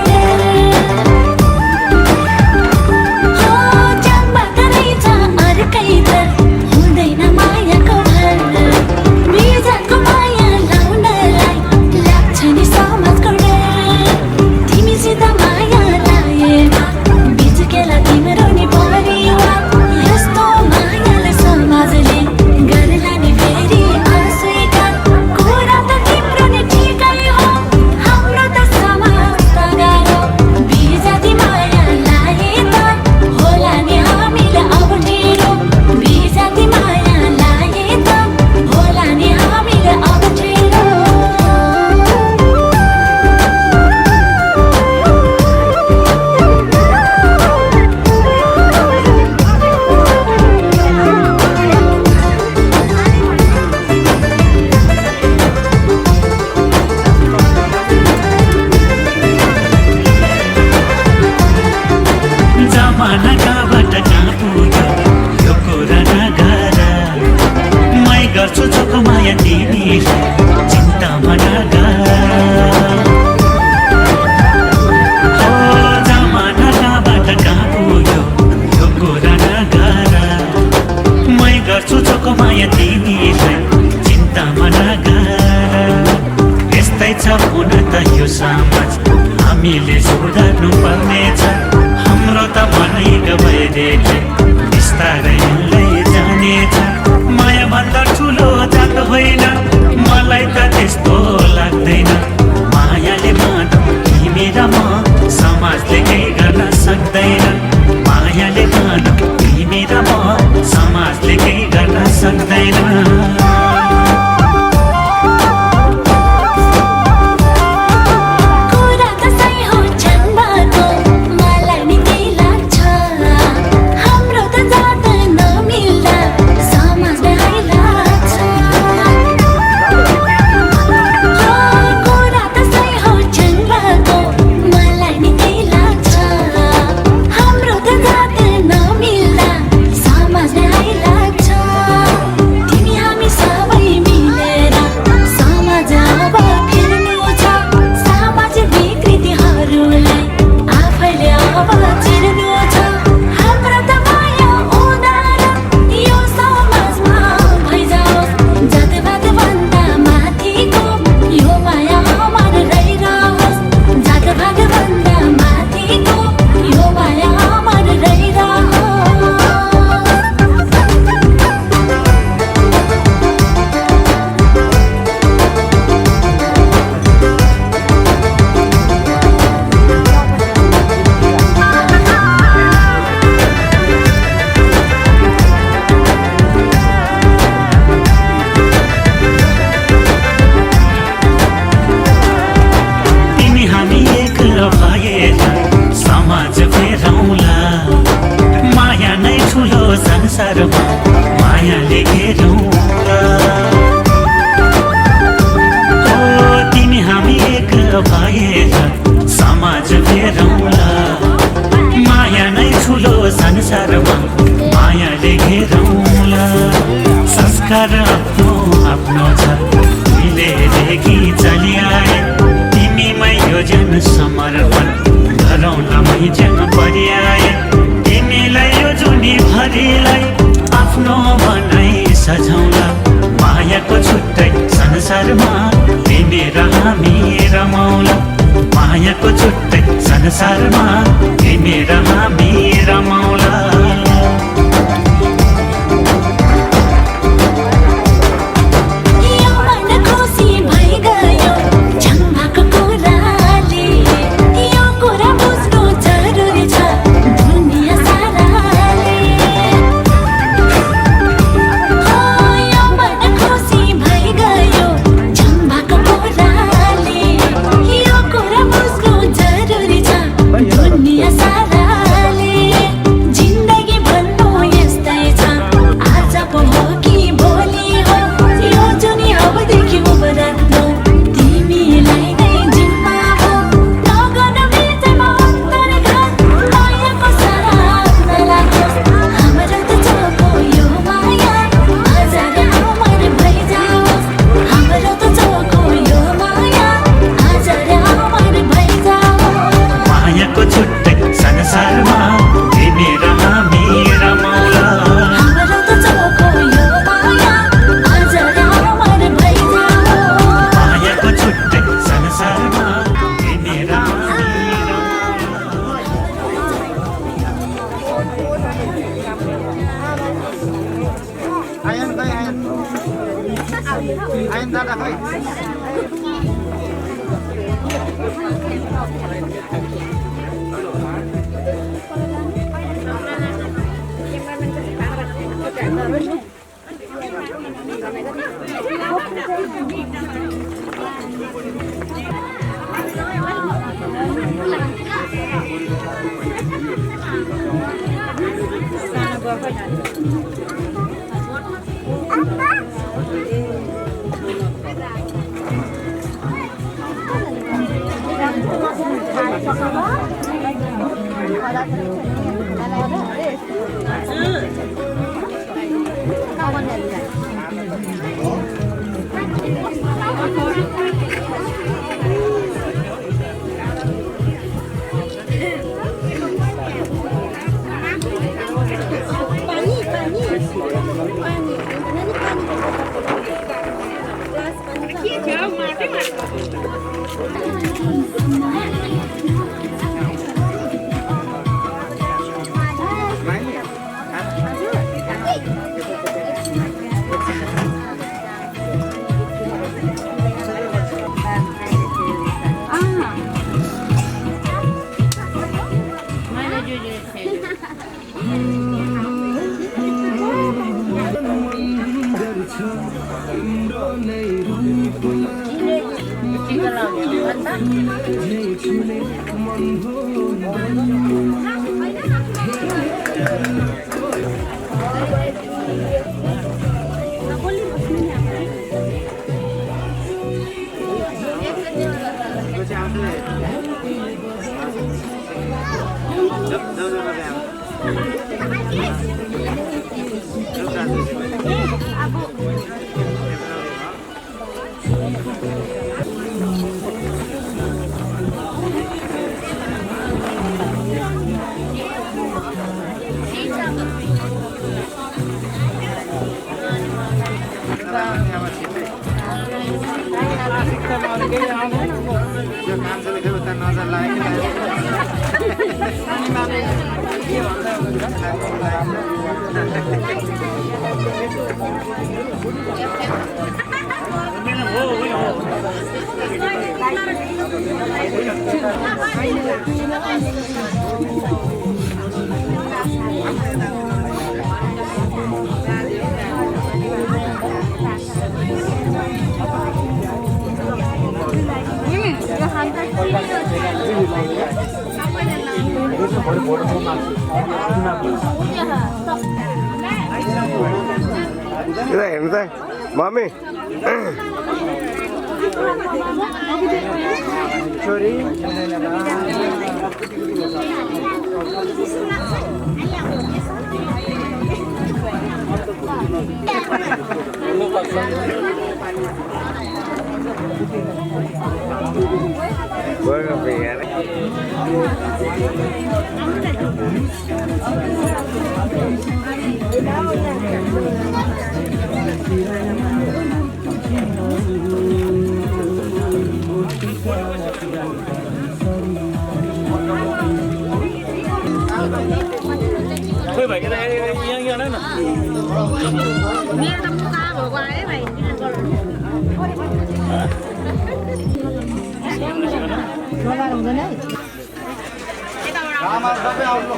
संसारमा मायाले घेरौँला संस्कार आफ्नो आफ्नो छ मिलेदेखि चलिआए तिमीमै यो जन समर्पण गरौँलामै जन पर्याए तिमीलाई यो जुनी भरिलाई आफ्नो बनाई सजाउँला मायाको छुट्टै संसारमा तिमी र हामी रमाउला मायाको छुट्टै संसारमा तिमी र हामी रमाउला Ayan dadah koy. Mami. Sorry. Thôi vậy cái này yên đấy nè. Nghe tâm ta vừa qua đấy mày. Nó ra đồng đấy. Rama सबै आउनु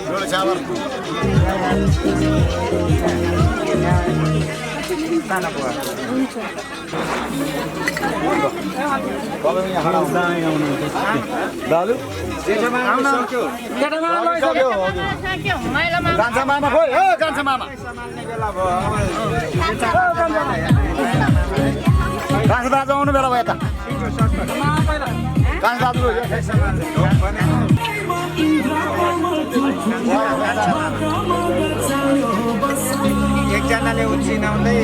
एउटा चावल साना बुवा दालु कान्छा मामा खोइ हो कान्छा मामा कान्छा दाजु आउनु बेला भयो यता कान्छा दाजु एकजनाले उछिनाउँदै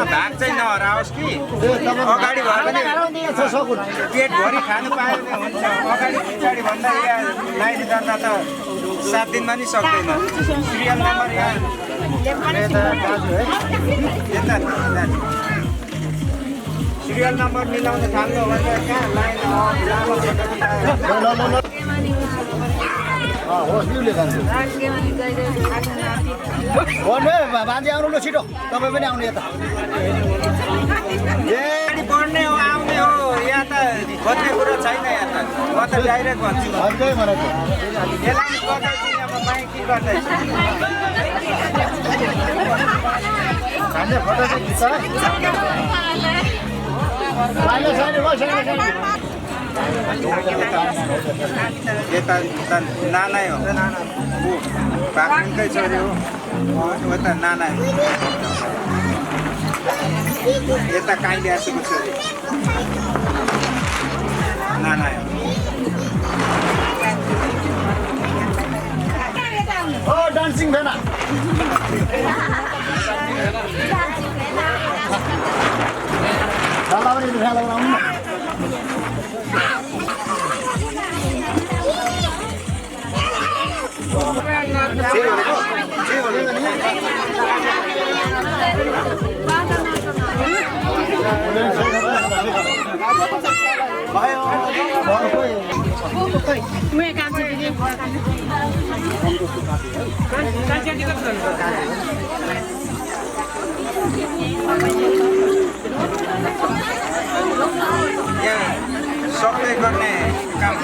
भाग चाहिँ नहराओस् कि अगाडि भयो भने पेटभरि खानु पायो भने हुन्छ अगाडि पछाडि भन्दा यहाँ लाइन जाँदा त 7 दिनमा नि सक्दैन सिरियल नम्बर यहाँ सिरियल नम्बर मिलाउन थाल्नु हो भने कहाँ लाइन मान्छे आउनु ल छिटो तपाईँ पनि आउनु यता बढ्ने हो आउने हो यहाँ त खोज्ने कुरो छैन यहाँ त म त डाइरेक्ट भन्छु अर्कै मलाई यसलाई गर्दैछु अब माइ के गर्दैछु हामीले फोटो चाहिँ खिच्छ यता नानै हो पाक्नेकै छोरी हो उता नाना यता काइले आसेको छोरी नाना हो डान्सिङ भेना सक्दै गर्ने काम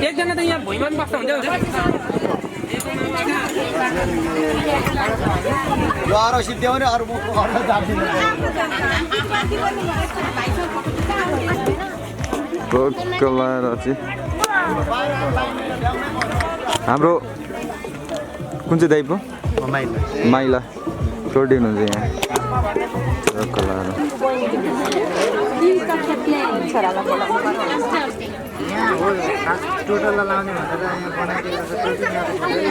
एकजना त यहाँ भुइँमा पनि बस्दा हुन्छ अरू सिद्ध्याउने अरू हाम्रो कुन चाहिँ दाइपो माइला छोडिदिनुहुन्छ यहाँ टोटल लाउने भनेर यहाँ बनाइदिएको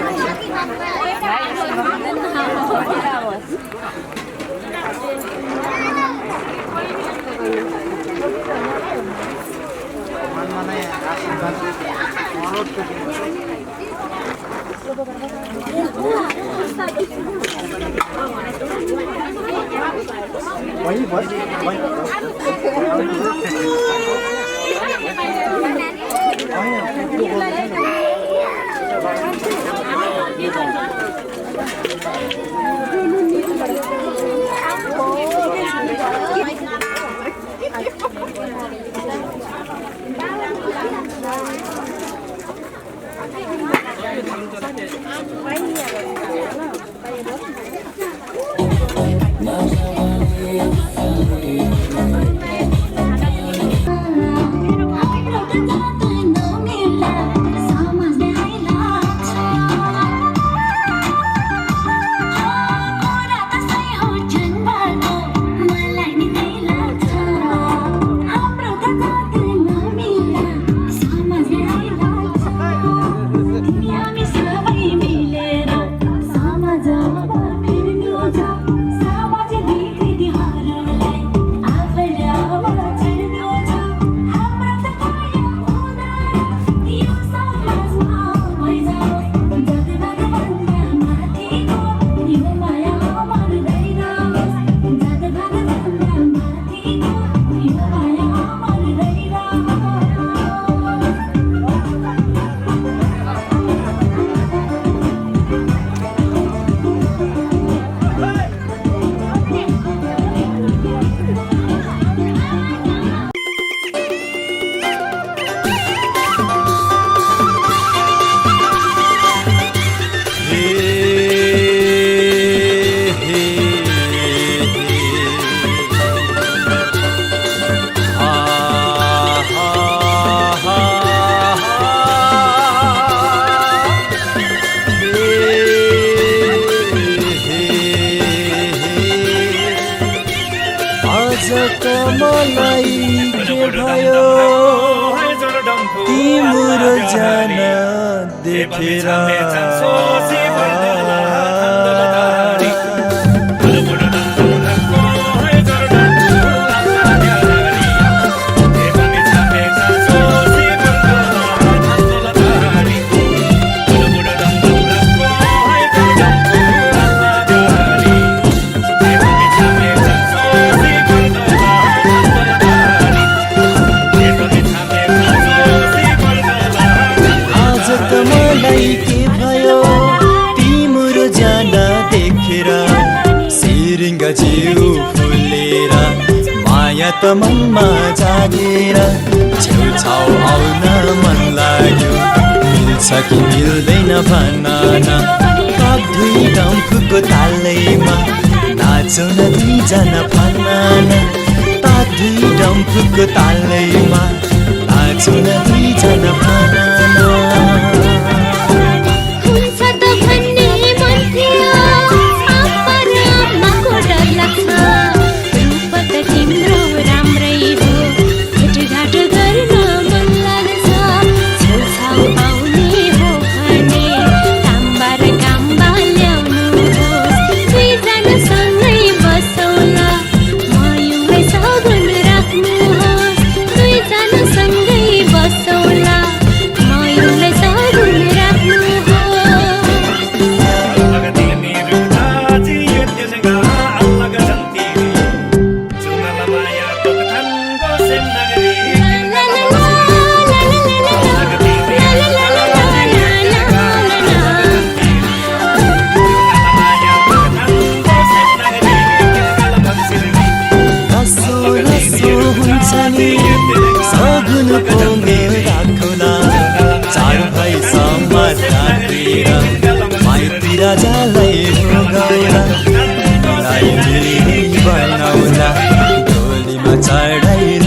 तिम्रो जान देखेर त मनमा जागेर छेउछाउ आउन मन लाग्यो मिल्छ कि मिल्दैन भन न दुई डम्फुको तालैमा नाचौ न दुईजना भन न दुई डम्फुको तालैमा नाचौ न दुईजना भन बसौला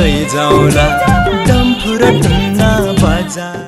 लैजाउला डम्फु र टुङ्गा बजाई